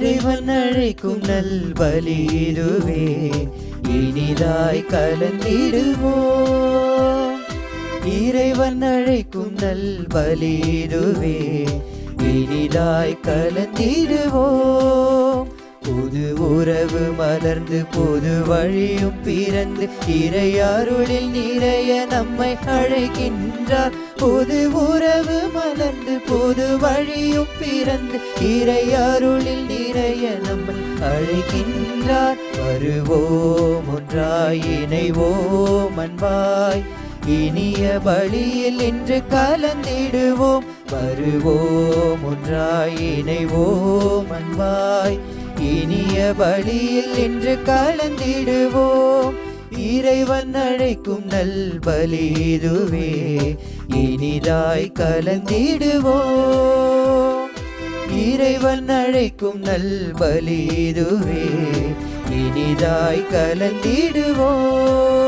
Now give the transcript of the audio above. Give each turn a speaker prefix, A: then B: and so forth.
A: இறைவன் அழைக்கும் நல் பலியிடுவே இனிதாய் கலந்திடுவோம். இறைவன் அழைக்கும் நல் பலியிடுவே இனிதாய் கலந்திடுவோம். புது உறவு மலர்ந்து புது வழியும் பிறந்து இறையாருளில் நிறைய நம்மை அழைக்கின்றார். புது உறவு மலர்ந்து புது வழியும் பிறந்து இறையாருளில் நிறைய நம்மை அழைக்கின்றார். வருவோம் ஒன்றாய் இணைவோம் அன்பாய் இனிய பலியில் இன்று கலந்திடுவோம். வருவோம் ஒன்றாய் இணைவோம் அன்பாய் இனிய பலியில் இன்று கலந்திடுவோம். இறைவன் அழைக்கும் நல் பலியிடுவே இனிதாய் கலந்திடுவோம். இறைவன் அழைக்கும் நல் பலியிடுவே இனிதாய் கலந்திடுவோம்.